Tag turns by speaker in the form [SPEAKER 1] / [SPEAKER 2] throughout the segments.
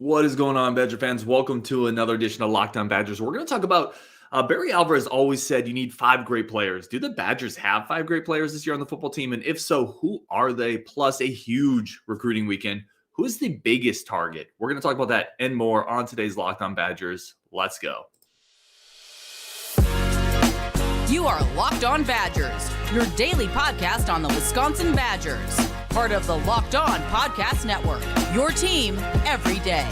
[SPEAKER 1] What is going on, Badger fans? Welcome to another edition of Locked On Badgers. We're going to talk about Barry Alvarez always said you need 5 great players. Do the Badgers have 5 great players this year on the football team? And if so, who are they? Plus a huge recruiting weekend. Who's the biggest target? We're going to talk about that and more on today's Locked On Badgers. Let's go.
[SPEAKER 2] You are Locked On Badgers, your daily podcast on the Wisconsin Badgers. Part of the Locked On Podcast Network, your team every day.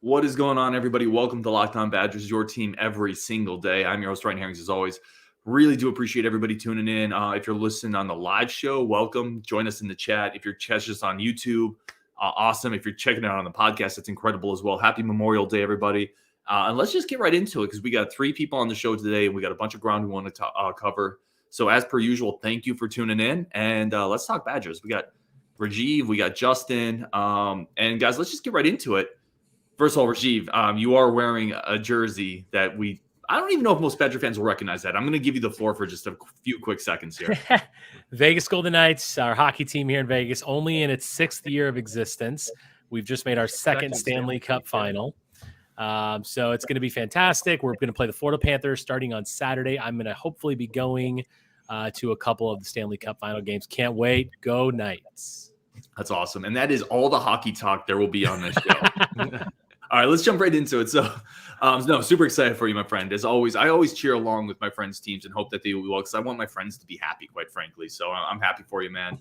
[SPEAKER 1] What is going on, everybody? Welcome to Locked On Badgers, your team every single day. I'm your host, Ryan Herrings, as always. Really do appreciate everybody tuning in. If you're listening on the live show, welcome. Join us in the chat. If you're just on YouTube, awesome. If you're checking it out on the podcast, that's incredible as well. Happy Memorial Day, everybody. And let's just get right into it because we got 3 people on the show today, and we got a bunch of ground we want to cover. So as per usual, thank you for tuning in, and let's talk Badgers. We got Rajiv, we got Justin, and guys, let's just get right into it. First of all, Rajiv, you are wearing a jersey that I don't even know if most Badger fans will recognize that. I'm going to give you the floor for just a few quick seconds here.
[SPEAKER 3] Vegas Golden Knights, our hockey team here in Vegas, only in its 6th year of existence. We've just made our second Stanley Cup final. So it's going to be fantastic. We're going to play the Florida Panthers starting on Saturday. I'm going to hopefully be going to a couple of the Stanley Cup final games. Can't wait. Go Knights.
[SPEAKER 1] That's awesome. And that is all the hockey talk there will be on this show. All right, let's jump right into it. So, super excited for you, my friend. As always, I always cheer along with my friends' teams and hope that they will be well because I want my friends to be happy, quite frankly. So I'm happy for you, man.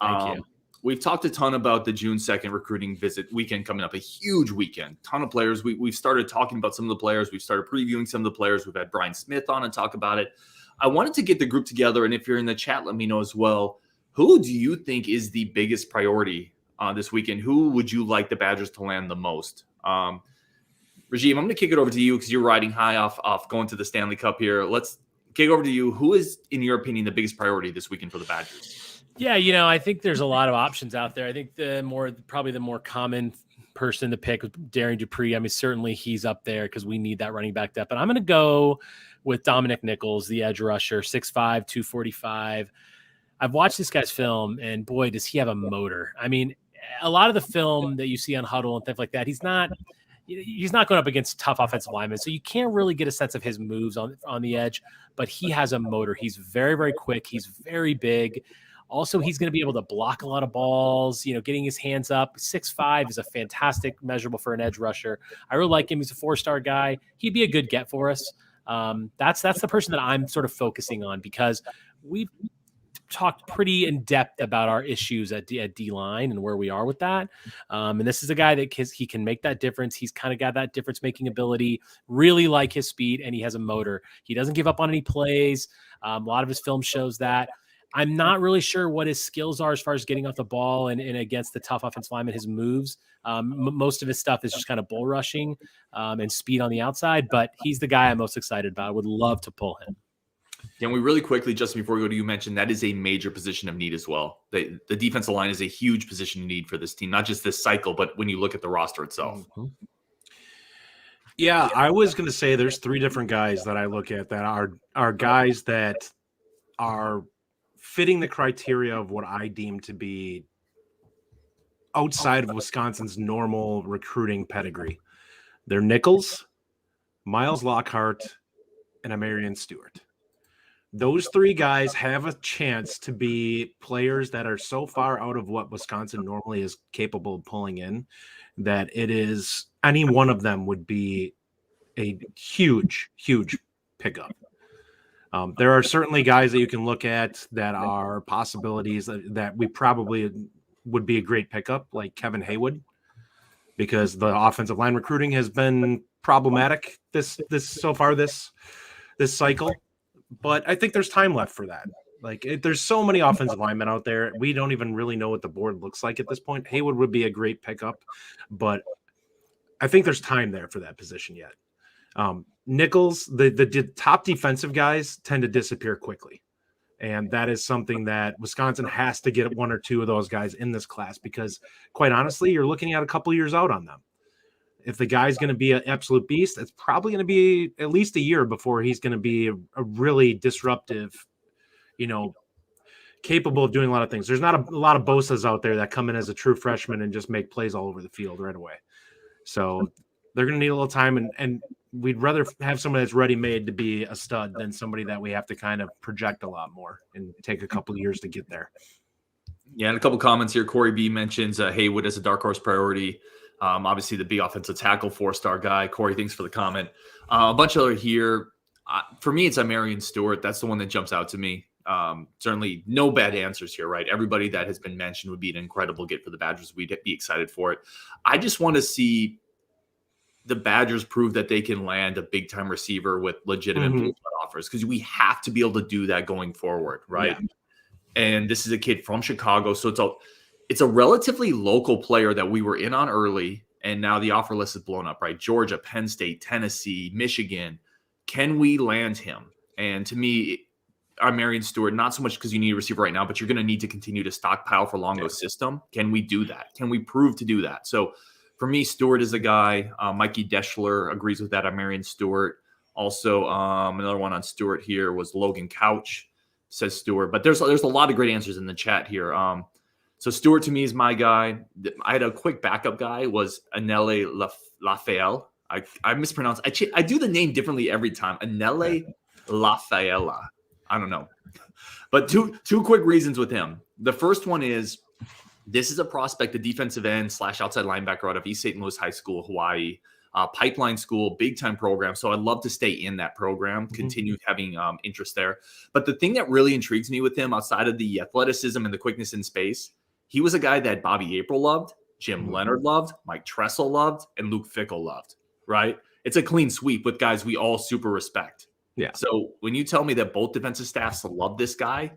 [SPEAKER 3] Thank you.
[SPEAKER 1] We've talked a ton about the June 2nd recruiting visit weekend coming up, a huge weekend, ton of players. We've started talking about some of the players. We've started previewing some of the players. We've had Brian Smith on and talk about it. I wanted to get the group together, and if you're in the chat, let me know as well. Who do you think is the biggest priority this weekend? Who would you like the Badgers to land the most? Rajiv, I'm going to kick it over to you because you're riding high off going to the Stanley Cup here. Let's kick over to you. Who is, in your opinion, the biggest priority this weekend for the Badgers?
[SPEAKER 3] Yeah, I think there's a lot of options out there. I think probably the more common person to pick, Darren Dupree. I mean, certainly he's up there because we need that running back depth. But I'm going to go with Dominic Nichols, the edge rusher, 6'5", 245. I've watched this guy's film, and boy, does he have a motor. I mean, a lot of the film that you see on Huddle and stuff like that, he's not going up against tough offensive linemen, so you can't really get a sense of his moves on the edge, but he has a motor. He's very, very quick. He's very big. Also, he's going to be able to block a lot of balls, getting his hands up. 6'5" is a fantastic measurable for an edge rusher. I really like him. He's a 4-star guy. He'd be a good get for us. That's the person that I'm sort of focusing on because we've talked pretty in depth about our issues at D-line and where we are with that. And this is a guy that he can make that difference. He's kind of got that difference-making ability, really like his speed, and he has a motor. He doesn't give up on any plays. A lot of his film shows that. I'm not really sure what his skills are as far as getting off the ball and against the tough offensive lineman, his moves. Most of his stuff is just kind of bull rushing and speed on the outside, but he's the guy I'm most excited about. I would love to pull him.
[SPEAKER 1] Can we really quickly, Justin, before we go to you, mention that is a major position of need as well. The defensive line is a huge position of need for this team, not just this cycle, but when you look at the roster itself.
[SPEAKER 4] Mm-hmm. Yeah, I was going to say there's 3 different guys that I look at that are guys that are fitting the criteria of what I deem to be outside of Wisconsin's normal recruiting pedigree. They're Nichols, Miles Lockhart, and I'Marion Stewart. Those 3 guys have a chance to be players that are so far out of what Wisconsin normally is capable of pulling in that it is any one of them would be a huge, huge pickup. There are certainly guys that you can look at that are possibilities that we probably would be a great pickup, like Kevin Haywood, because the offensive line recruiting has been problematic this cycle. But I think there's time left for that. There's so many offensive linemen out there. We don't even really know what the board looks like at this point. Haywood would be a great pickup, but I think there's time there for that position yet. Nichols, the top defensive guys tend to disappear quickly. And that is something that Wisconsin has to get 1 or 2 of those guys in this class because, quite honestly, you're looking at a couple years out on them. If the guy's going to be an absolute beast, it's probably going to be at least a year before he's going to be a really disruptive, capable of doing a lot of things. There's not a lot of Bosas out there that come in as a true freshman and just make plays all over the field right away. So they're going to need a little time, and we'd rather have somebody that's ready-made to be a stud than somebody that we have to kind of project a lot more and take a couple of years to get there.
[SPEAKER 1] Yeah, and a couple comments here. Corey B mentions Haywood as a dark horse priority. Obviously, the big offensive tackle, 4-star guy. Corey, thanks for the comment. A bunch of other here. For me, it's I'Marion Stewart. That's the one that jumps out to me. Certainly no bad answers here, right? Everybody that has been mentioned would be an incredible get for the Badgers. We'd be excited for it. I just want to see the Badgers prove that they can land a big-time receiver with legitimate blue blood offers, because we have to be able to do that going forward, right? Yeah. And this is a kid from Chicago, so it's a relatively local player that we were in on early, and now the offer list is blown up, right? Georgia, Penn State, Tennessee, Michigan. Can we land him? And to me, I'Marion Stewart, not so much because you need a receiver right now, but you're going to need to continue to stockpile for Longo's system. Can we do that? Can we prove to do that? So for me, Stewart is a guy. Mikey Deschler agrees with that. I'Marion Stewart. Also, another one on Stewart here was Logan Couch, says Stewart. But there's a lot of great answers in the chat here. So Stewart to me is my guy. I had a quick backup guy, was Anele Lafael. I mispronounce. I do the name differently every time. Anele Lafaela. I don't know. But two quick reasons with him. The first one is this is a prospect, a defensive end / outside linebacker out of East St. Louis High School, Hawaii, pipeline school, big time program. So I'd love to stay in that program, continue having interest there. But the thing that really intrigues me with him, outside of the athleticism and the quickness in space, he was a guy that Bobby April loved, Jim Leonard loved, Mike Tressel loved, and Luke Fickell loved, right? It's a clean sweep with guys we all super respect. Yeah. So when you tell me that both defensive staffs love this guy,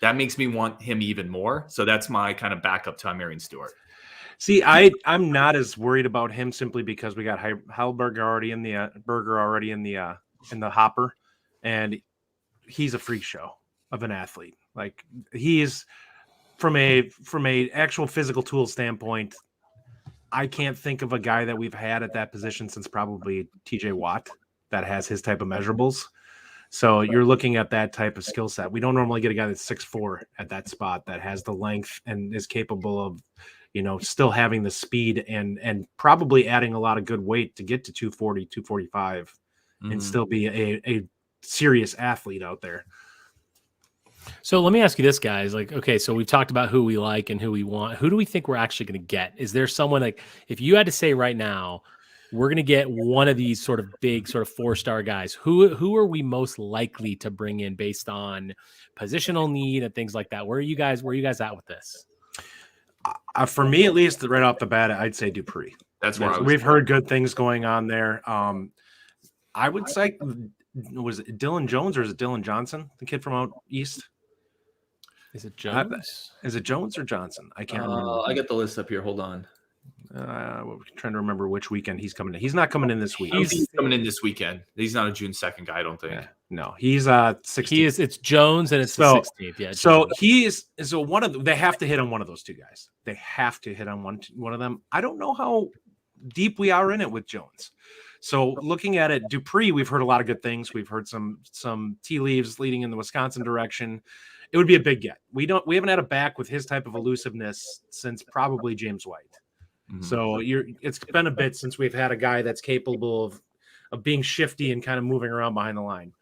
[SPEAKER 1] that makes me want him even more. So that's my kind of backup to I'Marion Stewart.
[SPEAKER 4] See, I'm not as worried about him simply because we got Heilberger already in the hopper, and he's a freak show of an athlete. Like, he is from a actual physical tool standpoint. I can't think of a guy that we've had at that position since probably TJ Watt that has his type of measurables. So you're looking at that type of skill set. We don't normally get a guy that's 6'4" at that spot that has the length and is capable of, still having the speed and probably adding a lot of good weight to get to 240, 245 and still be a serious athlete out there.
[SPEAKER 3] So let me ask you this, guys. Like, okay, so we've talked about who we like and who we want. Who do we think we're actually going to get? Is there someone, like, if you had to say right now, we're going to get one of these sort of big sort of 4-star guys, who are we most likely to bring in based on positional need and things like that? Where are you guys at with this?
[SPEAKER 4] For me, at least right off the bat, I'd say Dupree.
[SPEAKER 1] That's where
[SPEAKER 4] we've heard good things going on there. I would say, was it Dylan Jones or is it Dylan Johnson, the kid from out east?
[SPEAKER 3] Is it Jones?
[SPEAKER 4] Is it Jones or Johnson? I can't remember.
[SPEAKER 1] I got the list up here. Hold on.
[SPEAKER 4] We're trying to remember which weekend he's coming in. He's not coming in this week.
[SPEAKER 1] He's coming in this weekend. He's not a June 2nd guy, I don't think.
[SPEAKER 4] Yeah. No, he's 16th.
[SPEAKER 3] It's Jones and it's the 16th. Yeah.
[SPEAKER 4] So they have to hit on one of those two guys. They have to hit on one of them. I don't know how deep we are in it with Jones. So looking at it, Dupree, we've heard a lot of good things. We've heard some tea leaves leading in the Wisconsin direction. It would be a big get. We haven't had a back with his type of elusiveness since probably James White. So it's been a bit since we've had a guy that's capable of being shifty and kind of moving around behind the line.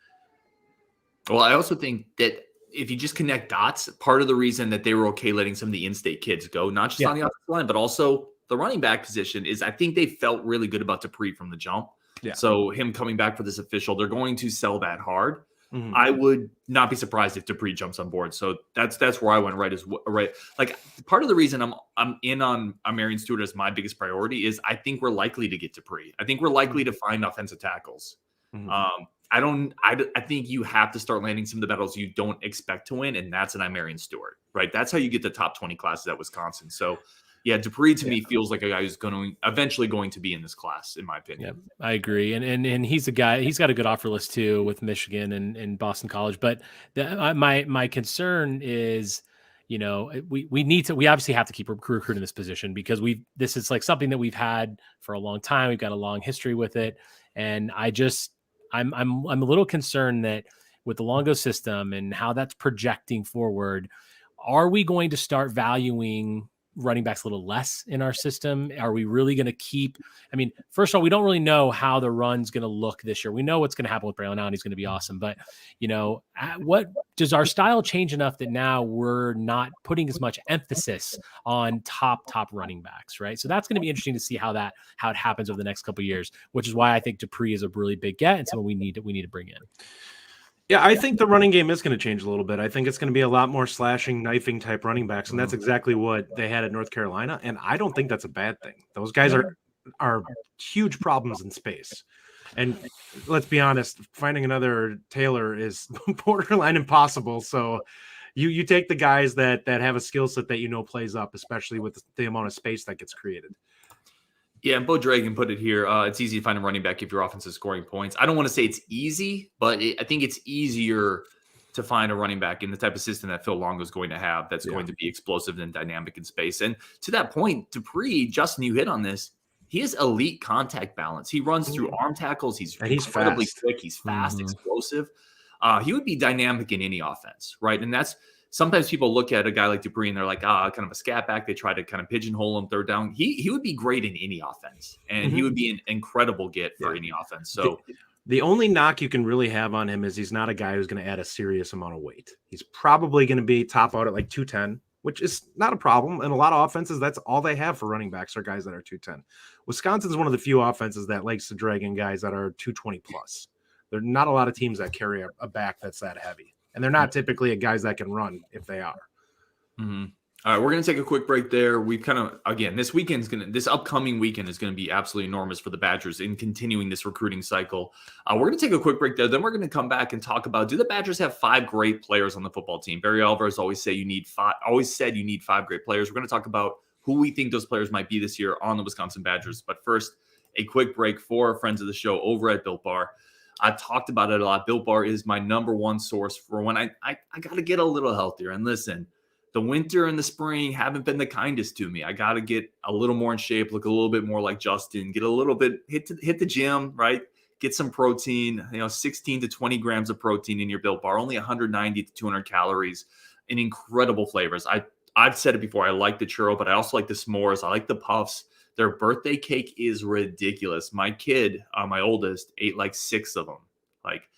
[SPEAKER 1] Well, I also think that if you just connect dots, part of the reason that they were okay letting some of the in-state kids go, not just on the offensive line, but also the running back position, is I think they felt really good about Dupree from the jump. Yeah. So him coming back for this official, they're going to sell that hard. I would not be surprised if Dupree jumps on board. So that's where I went right. Like, part of the reason I'm in on I'Marion Stewart as my biggest priority is I think we're likely to get Dupree. I think we're likely to find offensive tackles. I think you have to start landing some of the battles you don't expect to win, and that's an I'Marion Stewart, right? That's how you get the top 20 classes at Wisconsin. So yeah, Dupree to me feels like a guy who's eventually going to be in this class, in my opinion. Yeah,
[SPEAKER 3] I agree. And he's a guy, he's got a good offer list too with Michigan and Boston College. But my concern is, we obviously have to keep recruiting this position because this is like something that we've had for a long time. We've got a long history with it. And I'm a little concerned that with the Longo system and how that's projecting forward, are we going to start valuing running backs a little less in our system? Are we really going to keep, I mean, first of all, we don't really know how the run's going to look this year. We know what's going to happen with Braelon Allen. He's going to be awesome. But, what does our style change enough that now we're not putting as much emphasis on top running backs, right? So that's going to be interesting to see how it happens over the next couple of years, which is why I think Dupree is a really big get and someone we need to bring in.
[SPEAKER 4] Yeah, I think the running game is going to change a little bit. I think it's going to be a lot more slashing, knifing type running backs, and that's exactly what they had at North Carolina. And I don't think that's a bad thing. Those guys are huge problems in space. And let's be honest, finding another Taylor is borderline impossible. So you take the guys that have a skill set that plays up, especially with the amount of space that gets created.
[SPEAKER 1] Yeah, and Bo Dragon put it here. It's easy to find a running back if your offense is scoring points. I don't want to say it's easy, but I think it's easier to find a running back in the type of system that Phil Longo is going to have that's going to be explosive and dynamic in space. And to that point, Dupree, Justin, you hit on this. He has elite contact balance. He runs through arm tackles. He's incredibly quick. He's fast, explosive. He would be dynamic in any offense, right? And that's sometimes people look at a guy like Dupree and they're like, kind of a scat back. They try to kind of pigeonhole him third down. He would be great in any offense, and he would be an incredible get for any offense. So
[SPEAKER 4] the only knock you can really have on him is he's not a guy who's going to add a serious amount of weight. He's probably going to be top out at like 210, which is not a problem. And a lot of offenses, that's all they have for running backs are guys that are 210. Wisconsin's one of the few offenses that likes to drag in guys that are 220 plus. There are not a lot of teams that carry a back that's that heavy. And they're not typically guys that can run if they are.
[SPEAKER 1] Mm-hmm. All right, we're going to take a quick break there. We've kind of, again, this upcoming weekend is going to be absolutely enormous for the Badgers in continuing this recruiting cycle. We're going to take a quick break there. Then we're going to come back and talk about, do the Badgers have 5 great players on the football team? Barry Alvarez always said you need 5 great players. We're going to talk about who we think those players might be this year on the Wisconsin Badgers. But first, a quick break for our friends of the show over at Built Bar. I've talked about it a lot. Built Bar is my number one source for when I got to get a little healthier. And listen, the winter and the spring haven't been the kindest to me. I got to get a little more in shape, look a little bit more like Justin, get a little bit, hit the gym, right? Get some protein, 16 to 20 grams of protein in your Built Bar, only 190 to 200 calories, and incredible flavors. I've said it before. I like the churro, but I also like the s'mores. I like the puffs. Their birthday cake is ridiculous. My kid, my oldest, ate like 6 of them. Like,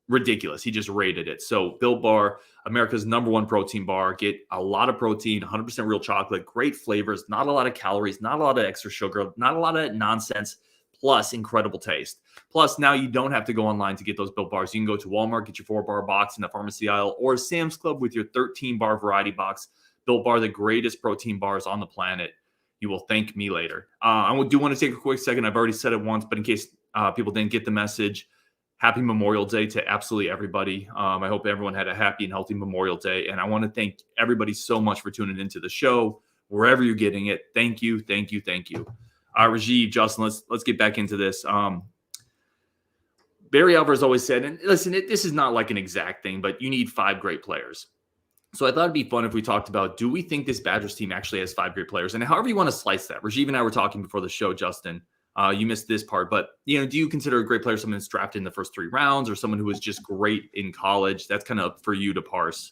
[SPEAKER 1] ridiculous. He just rated it. So Built Bar, America's number one protein bar. Get a lot of protein, 100% real chocolate, great flavors, not a lot of calories, not a lot of extra sugar, not a lot of nonsense, plus incredible taste. Plus, now you don't have to go online to get those Built Bars. You can go to Walmart, get your 4-bar box in the pharmacy aisle, or Sam's Club with your 13-bar variety box. Built Bar, the greatest protein bars on the planet. You will thank me later. I do want to take a quick second. I've already said it once, but in case people didn't get the message, happy Memorial Day to absolutely everybody. I hope everyone had a happy and healthy Memorial Day. And I want to thank everybody so much for tuning into the show, wherever you're getting it. Thank you, thank you, thank you. Rajiv, Justin, let's get back into this. Barry Alvarez always said, and listen, this is not like an exact thing, but you need 5 great players. So I thought it'd be fun if we talked about, do we think this Badgers team actually has 5 great players? And however you want to slice that. Rajiv and I were talking before the show, Justin. You missed this part, but do you consider a great player someone that's drafted in the first 3 rounds or someone who was just great in college? That's kind of up for you to parse.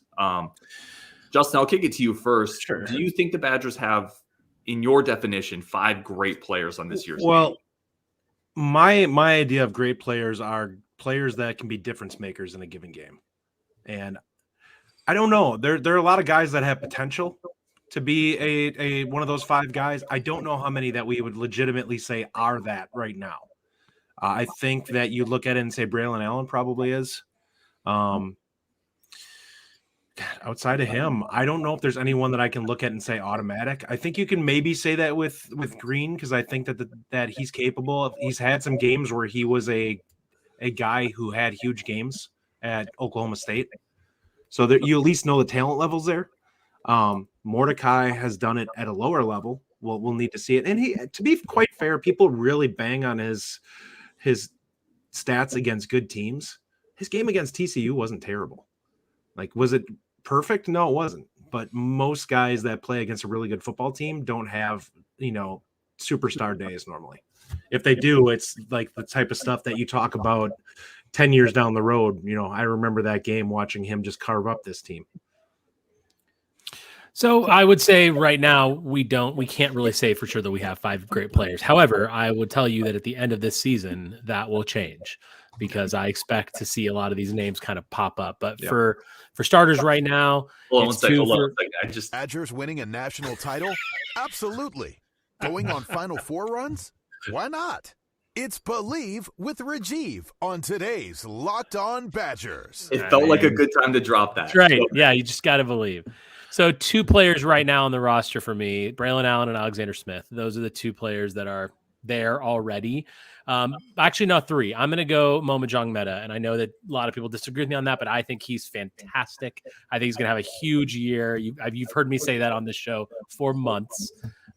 [SPEAKER 1] Justin, I'll kick it to you first.
[SPEAKER 4] Sure.
[SPEAKER 1] Do you think the Badgers have, in your definition, 5 great players on this year's team?
[SPEAKER 4] Well, my idea of great players are players that can be difference makers in a given game. And I don't know. There are a lot of guys that have potential to be a one of those 5 guys. I don't know how many that we would legitimately say are that right now. I think that you look at it and say Braelon Allen probably is. Outside of him, I don't know if there's anyone that I can look at and say automatic. I think you can maybe say that with Green, because I think that he's capable of. He's had some games where he was a guy who had huge games at Oklahoma State. So that you at least know the talent levels there. Mordecai has done it at a lower level. We'll need to see it. And he, to be quite fair, people really bang on his stats against good teams. His game against TCU wasn't terrible. Like, was it perfect? No, it wasn't. But most guys that play against a really good football team don't have, superstar days normally. If they do, it's like the type of stuff that you talk about 10 years down the road. I remember that game watching him just carve up this team.
[SPEAKER 3] So I would say right now we can't really say for sure that we have 5 great players. However, I would tell you that at the end of this season, that will change because I expect to see a lot of these names kind of pop up. But for starters right now,
[SPEAKER 1] Hold on a second.
[SPEAKER 5] Badgers winning a national title? Absolutely. Going on Final Four runs? Why not? It's Believe with Rajiv on today's Locked On Badgers.
[SPEAKER 1] It felt like a good time to drop that.
[SPEAKER 3] That's right. Yeah, you just got to believe. So 2 players right now on the roster for me, Braelon Allen and Alexander Smith. Those are the 2 players that are there already. Actually, no, 3. I'm going to go Momojong Meta, and I know that a lot of people disagree with me on that, but I think he's fantastic. I think he's going to have a huge year. You've heard me say that on this show for months.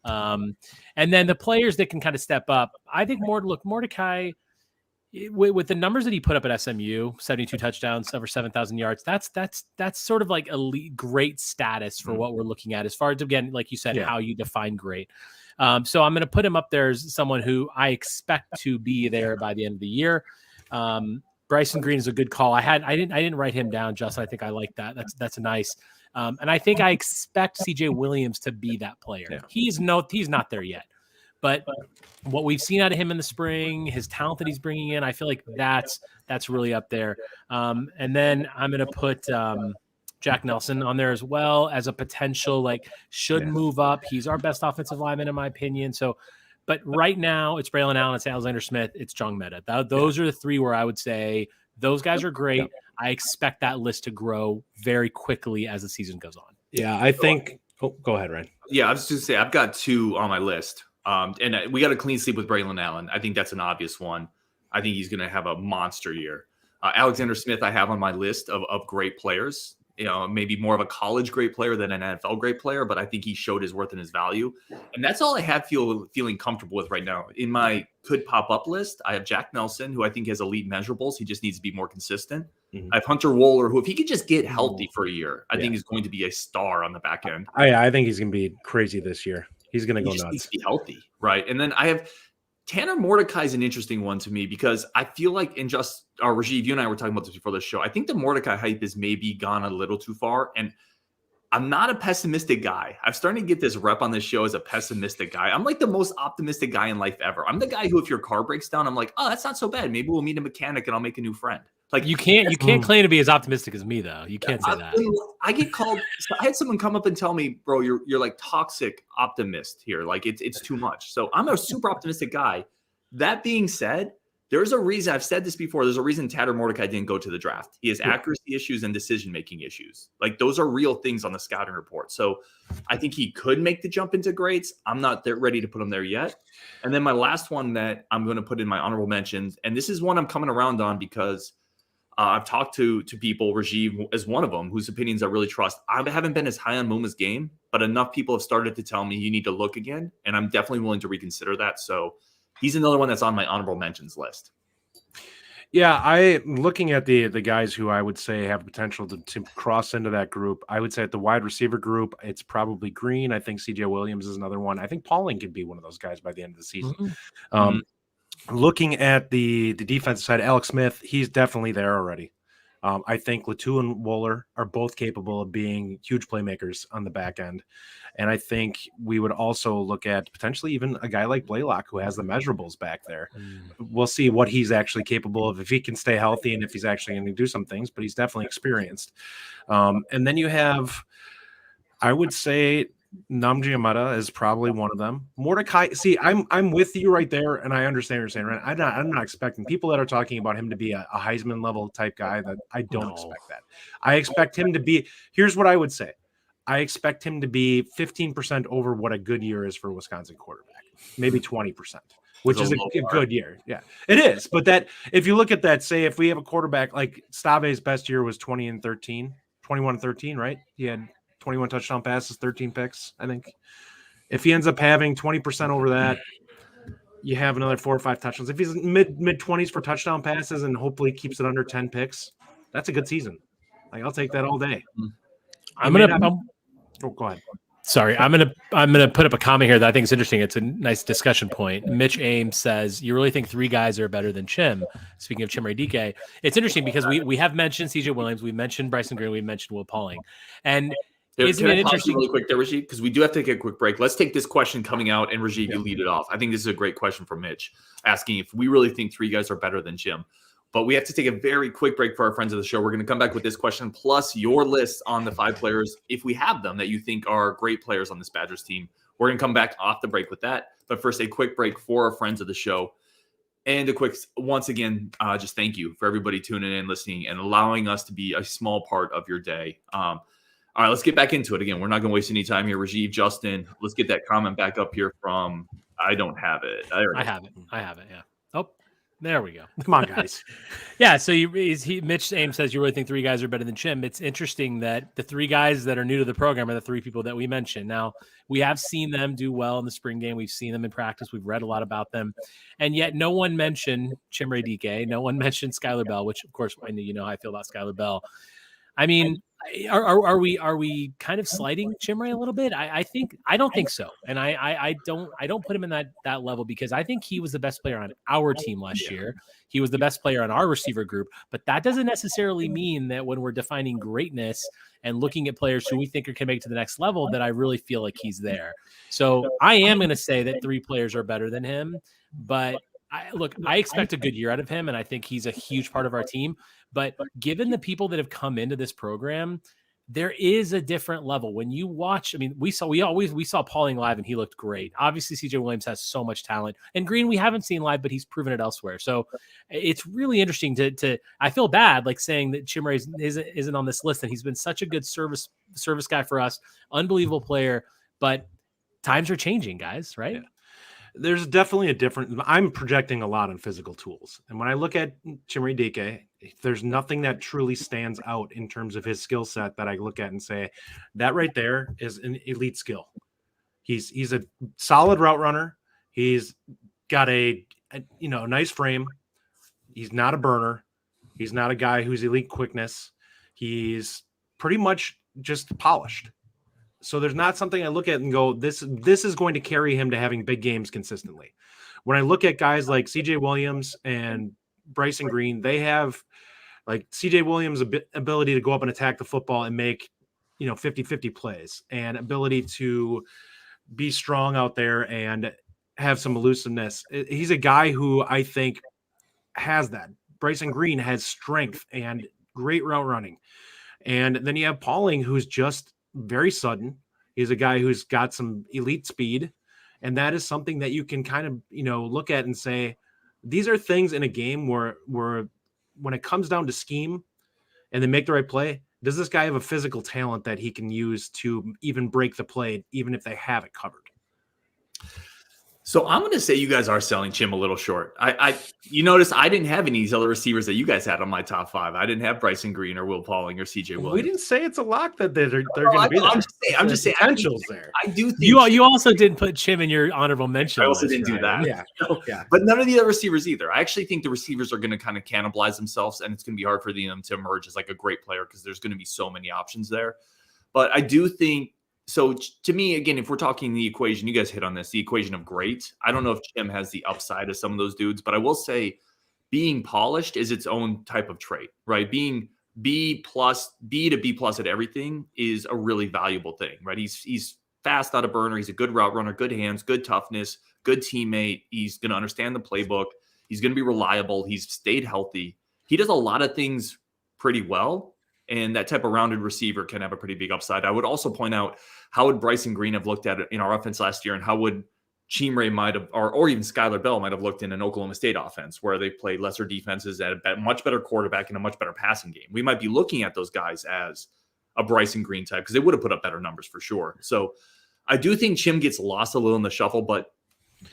[SPEAKER 3] And then the players that can kind of step up, I think Mordecai, with the numbers that he put up at SMU, 72 touchdowns, over 7,000 yards, that's sort of like elite, great status for what we're looking at as far as, again, like you said, how you define great. So I'm going to put him up there as someone who I expect to be there by the end of the year. Bryson Green is a good call. I didn't write him down, Justin. I think I like that. That's a nice. And I think I expect CJ Williams to be that player. Yeah. He's not there yet. But what we've seen out of him in the spring, his talent that he's bringing in, I feel like that's really up there. And then I'm going to put Jack Nelson on there as well as a potential, should move up. He's our best offensive lineman, in my opinion. So, but right now it's Braelon Allen, it's Alexander Smith, it's Jong Meta. Those are the 3 where I would say those guys are great. I expect that list to grow very quickly as the season goes on.
[SPEAKER 4] Yeah, I think. Oh, go ahead, Ryan.
[SPEAKER 1] Yeah, I was just going to say I've got 2 on my list. And we got a clean sleep with Braelon Allen. I think that's an obvious one. I think he's going to have a monster year. Alexander Smith, I have on my list of great players. Maybe more of a college great player than an NFL great player, but I think he showed his worth and his value. And that's all I have feeling comfortable with right now. In my could pop up list, I have Jack Nelson, who I think has elite measurables. He just needs to be more consistent. Mm-hmm. I have Hunter Wohler, who if he could just get healthy for a year, I think is going to be a star on the back end.
[SPEAKER 4] I think he's going to be crazy this year. He's going to go nuts.
[SPEAKER 1] Needs to be healthy, right? And then I have Tanner Mordecai is an interesting one to me because I feel like Rajiv, you and I were talking about this before the show. I think the Mordecai hype is maybe gone a little too far. And I'm not a pessimistic guy. I'm starting to get this rep on this show as a pessimistic guy. I'm like the most optimistic guy in life ever. I'm the guy who, if your car breaks down, I'm like, oh, that's not so bad. Maybe we'll meet a mechanic and I'll make a new friend.
[SPEAKER 3] Like you can't claim to be as optimistic as me though. You can't say that.
[SPEAKER 1] I get called. I had someone come up and tell me, bro, you're like toxic optimist here. Like it's too much. So I'm a super optimistic guy. That being said, there's a reason. I've said this before. There's a reason Tanner Mordecai didn't go to the draft. He has accuracy issues and decision-making issues. Like those are real things on the scouting report. So I think he could make the jump into grades. I'm not ready to put him there yet. And then my last one that I'm going to put in my honorable mentions, and this is one I'm coming around on because I've talked to people, Rajiv as one of them, whose opinions I really trust. I haven't been as high on Muma's game, but enough people have started to tell me you need to look again, and I'm definitely willing to reconsider that. So he's another one that's on my honorable mentions list.
[SPEAKER 4] Yeah, I'm looking at the guys who I would say have potential to cross into that group. I would say at the wide receiver group, it's probably Green. I think CJ Williams is another one. I think Pauling could be one of those guys by the end of the season. Mm-hmm. Looking at the defensive side, Alex Smith, he's definitely there already. I think Latu and Wohler are both capable of being huge playmakers on the back end. And I think we would also look at potentially even a guy like Blaylock who has the measurables back there. We'll see what he's actually capable of, if he can stay healthy and if he's actually going to do some things, but he's definitely experienced. And then you have, I would say, Namji Amata is probably one of them. Mordecai, see, I'm with you right there, and I understand what you're saying, right? I'm not expecting people that are talking about him to be a Heisman level type guy. That I don't expect that. I expect him to be. Here's what I would say: I expect him to be 15% over what a good year is for a Wisconsin quarterback, maybe 20%, which is a good year. Yeah, it is. But that if you look at that, say if we have a quarterback like Stave's best year was 21-13, right? He had 21 touchdown passes, 13 picks, I think. If he ends up having 20% over that, you have another 4 or 5 touchdowns. If he's mid-20s for touchdown passes and hopefully keeps it under 10 picks, that's a good season. Like I'll take that all day. Go ahead.
[SPEAKER 3] Sorry, I'm gonna put up a comment here that I think is interesting. It's a nice discussion point. Mitch Ames says, "You really think 3 guys are better than Chim?" Speaking of Chimere Dike, it's interesting because we have mentioned CJ Williams, we mentioned Bryson Green, we mentioned Will Pauling, and Isn't
[SPEAKER 1] Can
[SPEAKER 3] it
[SPEAKER 1] I pause you
[SPEAKER 3] interesting?
[SPEAKER 1] really quick there, Rajiv? Because we do have to take a quick break. Let's take this question coming out, and Rajiv, you lead it off. I think this is a great question from Mitch, asking if we really think three guys are better than Jim. But we have to take a very quick break for our friends of the show. We're going to come back with this question, plus your list on the 5 players, if we have them, that you think are great players on this Badgers team. We're going to come back off the break with that. But first, a quick break for our friends of the show. And a quick, once again, just thank you for everybody tuning in, listening, and allowing us to be a small part of your day. All right, let's get back into it. Again, we're not going to waste any time here. Rajiv, Justin, let's get that comment back up here from, I don't have it.
[SPEAKER 3] I have it. Yeah. Oh, there we go.
[SPEAKER 4] Come on, guys.
[SPEAKER 3] Yeah. So Mitch Ames says, you really think 3 guys are better than Chim? It's interesting that the 3 guys that are new to the program are the 3 people that we mentioned. Now, we have seen them do well in the spring game. We've seen them in practice. We've read a lot about them. And yet no one mentioned Chimere Dike. No one mentioned Skylar Bell, which, of course, I know you know how I feel about Skylar Bell. I mean, are we kind of slighting Chimere a little bit? I don't think so, and I don't put him in that level, because I think he was the best player on our team last year. He was the best player on our receiver group, but that doesn't necessarily mean that when we're defining greatness and looking at players who we think can make it to the next level, that I really feel like he's there. So I am going to say that 3 players are better than him, but I expect a good year out of him, and I think he's a huge part of our team. But given the people that have come into this program, there is a different level. When you watch, I mean, we saw Pauling live, and he looked great. Obviously, CJ Williams has so much talent, and Green we haven't seen live, but he's proven it elsewhere. So it's really interesting to I feel bad like saying that Chimere isn't on this list, and he's been such a good service guy for us, unbelievable player. But times are changing, guys, right?
[SPEAKER 4] Yeah. There's definitely a different. I'm projecting a lot on physical tools, and when I look at Chimere Dike, there's nothing that truly stands out in terms of his skill set that I look at and say that right there is an elite skill. He's a solid route runner. He's got a nice frame. He's not a burner. He's not a guy who's elite quickness. He's pretty much just polished. So there's not something I look at and go, this is going to carry him to having big games consistently. When I look at guys like CJ Williams and Bryson Green, they have like CJ Williams' ability to go up and attack the football and make 50-50 plays, and ability to be strong out there and have some elusiveness. He's a guy who I think has that. Bryson Green has strength and great route running. And then you have Pauling, who's just very sudden. He's a guy who's got some elite speed, and that is something that you can kind of look at and say, these are things in a game where when it comes down to scheme and they make the right play, does this guy have a physical talent that he can use to even break the play, even if they have it covered?
[SPEAKER 1] So I'm going to say you guys are selling Chim a little short. You notice I didn't have any of these other receivers that you guys had on my top 5. I didn't have Bryson Green or Will Pauling or CJ Williams.
[SPEAKER 4] We didn't say it's a lock that they're going to be there.
[SPEAKER 1] I'm just saying
[SPEAKER 4] potentials there.
[SPEAKER 1] I do think
[SPEAKER 3] you also didn't put Chim in your honorable mention.
[SPEAKER 1] I also didn't do that.
[SPEAKER 4] Yeah.
[SPEAKER 1] But none of the other receivers either. I actually think the receivers are going to kind of cannibalize themselves, and it's going to be hard for them to emerge as like a great player because there's going to be so many options there. But I do think. So to me, again, if we're talking the equation, you guys hit on this, the equation of great. I don't know if Chim has the upside of some of those dudes, but I will say being polished is its own type of trait, right? Being B to B+ at everything is a really valuable thing, right? He's fast out of burner. He's a good route runner, good hands, good toughness, good teammate. He's going to understand the playbook. He's going to be reliable. He's stayed healthy. He does a lot of things pretty well. And that type of rounded receiver can have a pretty big upside. I would also point out, how would Bryson Green have looked at it in our offense last year, and how would Chimere might have, or even Skylar Bell might have looked in an Oklahoma State offense where they played lesser defenses at a much better quarterback and a much better passing game. We might be looking at those guys as a Bryson Green type because they would have put up better numbers for sure. So I do think Chim gets lost a little in the shuffle, but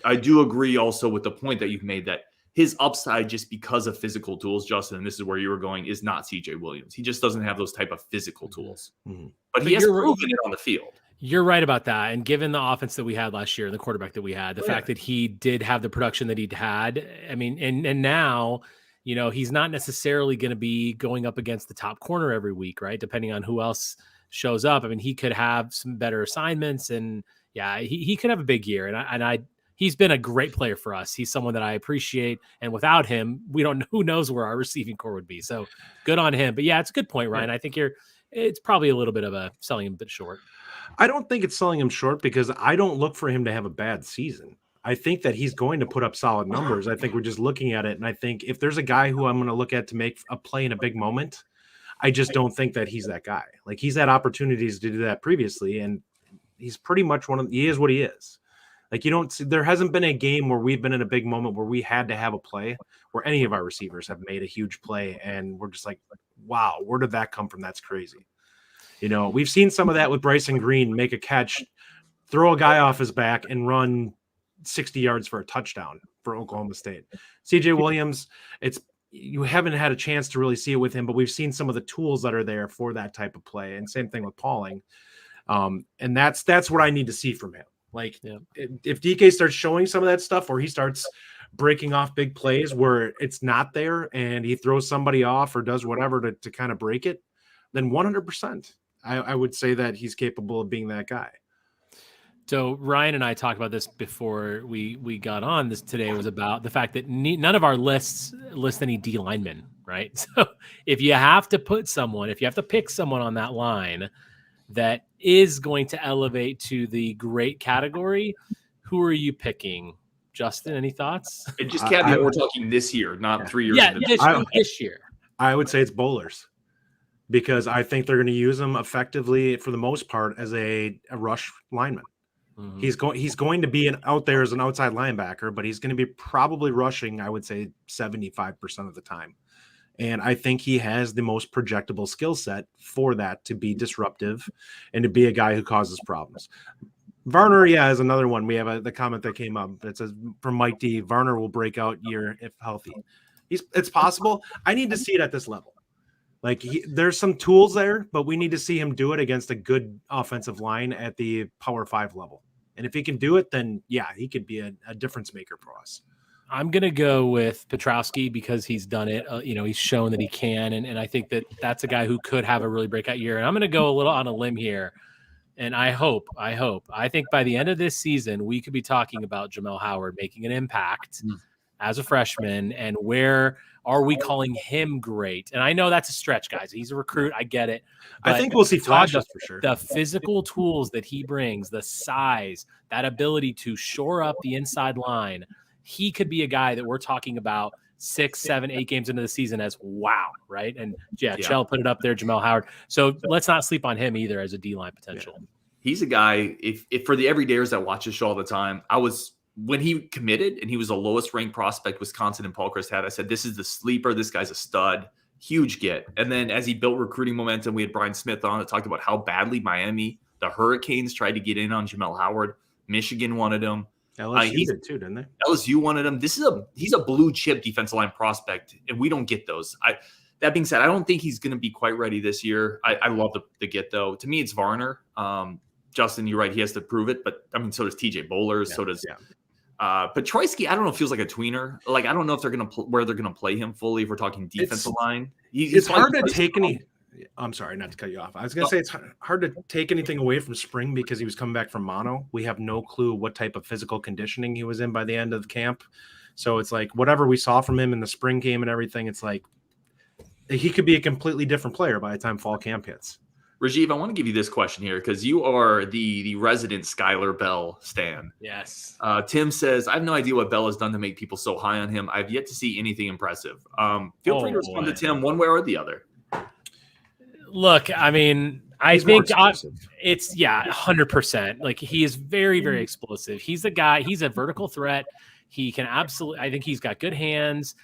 [SPEAKER 1] I do agree also with the point that you've made that his upside, just because of physical tools, Justin, and this is where you were going, is not CJ Williams. He just doesn't have those type of physical tools. Mm-hmm. But he has proven it on the field.
[SPEAKER 3] You're right about that. And given the offense that we had last year and the quarterback that we had, the fact that he did have the production that he'd had, I mean, and now, he's not necessarily going to be going up against the top corner every week, right? Depending on who else shows up. I mean, he could have some better assignments, and he could have a big year. And he's been a great player for us. He's someone that I appreciate. And without him, who knows where our receiving core would be. So good on him. But it's a good point, Ryan. I think it's probably a little bit of a selling him a bit short.
[SPEAKER 4] I don't think it's selling him short because I don't look for him to have a bad season. I think that he's going to put up solid numbers. I think we're just looking at it, and I think if there's a guy who I'm going to look at to make a play in a big moment, I just don't think that he's that guy. Like, he's had opportunities to do that previously, and he's pretty much he is what he is. Like, you don't see, there hasn't been a game where we've been in a big moment where we had to have a play where any of our receivers have made a huge play, and we're just like, wow, where did that come from? That's crazy. You know, we've seen some of that with Bryson Green, make a catch, throw a guy off his back, and run 60 yards for a touchdown for Oklahoma State. CJ Williams, you haven't had a chance to really see it with him, but we've seen some of the tools that are there for that type of play. And same thing with Pauling. And that's what I need to see from him. Like, if DK starts showing some of that stuff, or he starts breaking off big plays where it's not there and he throws somebody off or does whatever to kind of break it, then 100%. I would say that he's capable of being that guy.
[SPEAKER 3] So Ryan and I talked about this before we got on. This today was about the fact that none of our lists list any D linemen, right? So if you have to pick someone on that line that is going to elevate to the great category, who are you picking? Justin, any thoughts?
[SPEAKER 1] And just caveat, we're talking this year, not 3 years.
[SPEAKER 3] Yeah, this year.
[SPEAKER 4] I would say it's bowlers, because I think they're going to use him effectively for the most part as a rush lineman. Mm-hmm. He's going to be out there as an outside linebacker, but he's going to be probably rushing, I would say, 75% of the time. And I think he has the most projectable skill set for that, to be disruptive and to be a guy who causes problems. Varner, is another one. We have the comment that came up that says from Mike D, Varner will break out year if healthy. It's possible. I need to see it at this level. Like, there's some tools there, but we need to see him do it against a good offensive line at the Power 5 level. And if he can do it, then he could be a difference maker for us.
[SPEAKER 3] I'm going to go with Petrowski because he's done it. He's shown that he can. And I think that's a guy who could have a really breakout year. And I'm going to go a little on a limb here. And I think by the end of this season, we could be talking about Jamel Howard making an impact as a freshman. And where are we calling him great? And I know that's a stretch, guys. He's a recruit. I get it.
[SPEAKER 4] I think we'll see flashes for sure.
[SPEAKER 3] The physical tools that he brings, the size, that ability to shore up the inside line, he could be a guy that we're talking about 6, 7, 8 games into the season as wow, right? And Chell put it up there, Jamel Howard. So let's not sleep on him either as a D-line potential.
[SPEAKER 1] Yeah. He's a guy, if for the everydayers that watch this show all the time, when he committed and he was the lowest ranked prospect Wisconsin and Paul Chris had, I said, this is the sleeper. This guy's a stud, huge get. And then as he built recruiting momentum, we had Brian Smith on that talked about how badly Miami, the Hurricanes, tried to get in on Jamel Howard. Michigan wanted him.
[SPEAKER 4] LSU did too, didn't they?
[SPEAKER 1] LSU wanted him. He's a blue chip defensive line prospect, and we don't get those. That being said, I don't think he's going to be quite ready this year. I love the get though. To me, it's Varner. Justin, you're right. He has to prove it, but I mean, so does TJ Bowlers. So does Petroyski. I don't know if feels like a tweener. Like, I don't know if they're going to where they're going to play him fully. If we're talking defensive line,
[SPEAKER 4] it's hard to take any. I'm sorry, not to cut you off. I was going to say it's hard to take anything away from spring because he was coming back from mono. We have no clue what type of physical conditioning he was in by the end of camp. So it's like whatever we saw from him in the spring game and everything, it's like he could be a completely different player by the time fall camp hits.
[SPEAKER 1] Rajiv, I want to give you this question here because you are the resident Skylar Bell stan.
[SPEAKER 3] Yes.
[SPEAKER 1] Tim says, I have no idea what Bell has done to make people so high on him. I've yet to see anything impressive. Feel free to respond to Tim one way or the other.
[SPEAKER 3] Look, I mean, I think it's 100%. Like, he is very, very explosive. He's a guy. He's a vertical threat. He can absolutely. I think he's got good hands.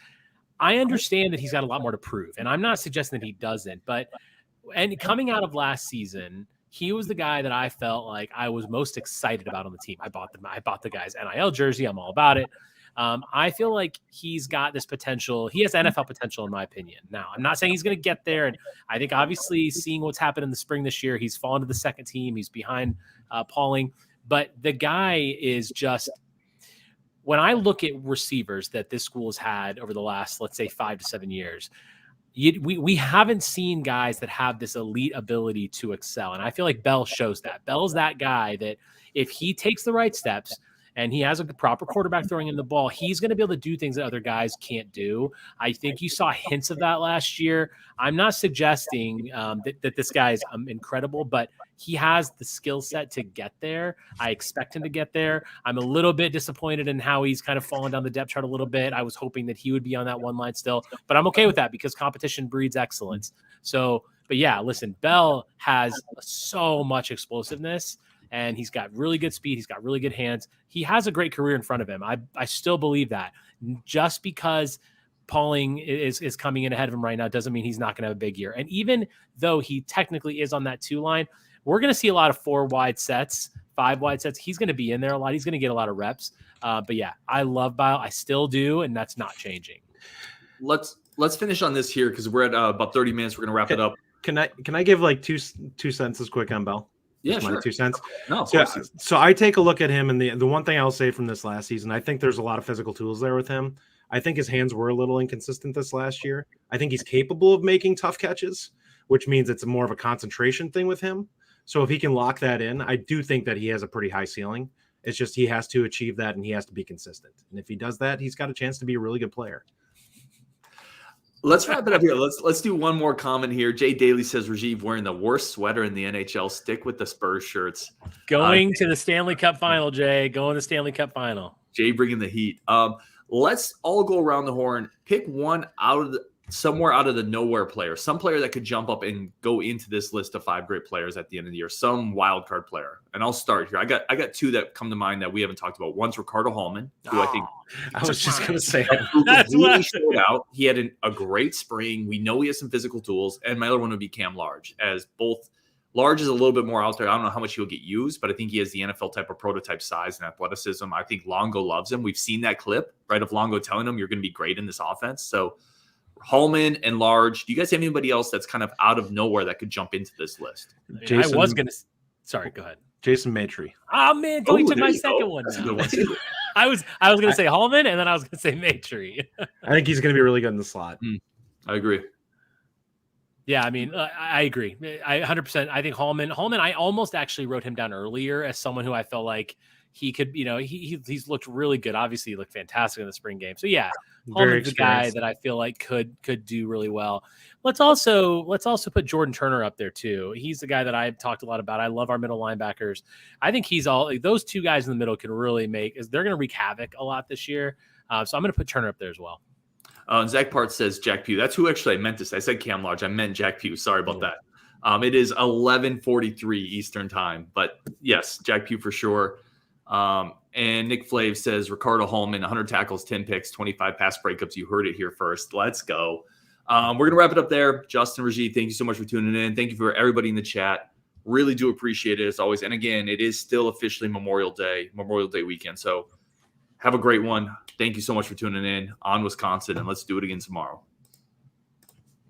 [SPEAKER 3] I understand that he's got a lot more to prove, and I'm not suggesting that he doesn't. But coming out of last season, he was the guy that I felt like I was most excited about on the team. I bought the guy's NIL jersey. I'm all about it. I feel like he's got this potential. He has NFL potential, in my opinion. Now, I'm not saying he's going to get there. And I think, obviously, seeing what's happened in the spring this year, he's fallen to the second team. He's behind Pauling. But the guy is just – when I look at receivers that this school has had over the last, let's say, 5 to 7 years, we haven't seen guys that have this elite ability to excel. And I feel like Bell shows that. Bell's that guy that if he takes the right steps – and he has a proper quarterback throwing in the ball, he's going to be able to do things that other guys can't do. I think you saw hints of that last year. I'm not suggesting that this guy is incredible, but he has the skill set to get there. I expect him to get there. I'm a little bit disappointed in how he's kind of fallen down the depth chart a little bit. I was hoping that he would be on that one line still, but I'm okay with that because competition breeds excellence. So, but yeah, listen, Bell has so much explosiveness, and he's got really good speed. He's got really good hands. He has a great career in front of him. I still believe that. Just because Pauling is coming in ahead of him right now doesn't mean he's not going to have a big year. And even though he technically is on that 2 line, we're going to see a lot of 4 wide sets, 5 wide sets. He's going to be in there a lot. He's going to get a lot of reps. But yeah, I love Bell. I still do, and that's not changing.
[SPEAKER 1] Let's finish on this here because we're at about 30 minutes. We're going to wrap it up.
[SPEAKER 4] Can I give like two sentences quick on Bell?
[SPEAKER 1] Yeah,
[SPEAKER 4] Just
[SPEAKER 1] sure.
[SPEAKER 4] my 2 cents.
[SPEAKER 1] No,
[SPEAKER 4] so I take a look at him, and the one thing I'll say from this last season, I think there's a lot of physical tools there with him. I think his hands were a little inconsistent this last year. I think he's capable of making tough catches, which means it's more of a concentration thing with him. So if he can lock that in, I do think that he has a pretty high ceiling. It's just he has to achieve that, and he has to be consistent. And if he does that, he's got a chance to be a really good player.
[SPEAKER 1] Let's wrap it up here. Let's do one more comment here. Jay Daly says Rajiv wearing the worst sweater in the NHL. Stick with the Spurs shirts.
[SPEAKER 3] Going to the Stanley Cup final, Jay. Going to the Stanley Cup final.
[SPEAKER 1] Jay bringing the heat. Let's all go around the horn. Pick one somewhere out of the nowhere player, some player that could jump up and go into this list of 5 great players at the end of the year, some wild card player. And I'll start here. I got 2 that come to mind that we haven't talked about. One's Ricardo Hallman, who I think
[SPEAKER 4] I was just going to say
[SPEAKER 3] That's
[SPEAKER 1] really
[SPEAKER 3] what
[SPEAKER 1] showed out. He had a great spring. We know he has some physical tools. And my other one would be Cam Large, as both Large is a little bit more out there. I don't know how much he'll get used, but I think he has the NFL type of prototype size and athleticism. I think Longo loves him. We've seen that clip, right, of Longo telling him you're going to be great in this offense. So Hallman and Large. Do you guys have anybody else that's kind of out of nowhere that could jump into this list?
[SPEAKER 3] I was going to – sorry, go ahead.
[SPEAKER 4] Jason Maitre.
[SPEAKER 3] Oh, man, he took my second one
[SPEAKER 1] That's a
[SPEAKER 3] now.
[SPEAKER 1] good one too.
[SPEAKER 3] I was going to say Hallman, and then I was going to say Maitre.
[SPEAKER 4] I think he's going to be really good in the slot.
[SPEAKER 1] I agree.
[SPEAKER 3] Yeah, I mean, I agree. I 100%. I think Hallman, I almost actually wrote him down earlier as someone who I felt like he could, he's looked really good. Obviously, he looked fantastic in the spring game. So yeah, Hallman's the guy that I feel like could do really well. Let's also put Jordan Turner up there too. He's the guy that I've talked a lot about. I love our middle linebackers. I think those 2 guys in the middle can really they're going to wreak havoc a lot this year. So I'm going to put Turner up there as well.
[SPEAKER 1] Zach Part says Jack Pugh. That's who actually I meant to say. I said Cam Large. I meant Jack Pugh. Sorry about that. It is 11:43 Eastern time. But yes, Jack Pugh for sure. And Nick Flav says Ricardo Hallman, 100 tackles, 10 picks, 25 pass breakups. You heard it here first. Let's go. We're going to wrap it up there. Justin, Rajiv, thank you so much for tuning in. Thank you for everybody in the chat. Really do appreciate it as always. And again, it is still officially Memorial Day weekend. So have a great one. Thank you so much for tuning in on Wisconsin, and let's do it again tomorrow.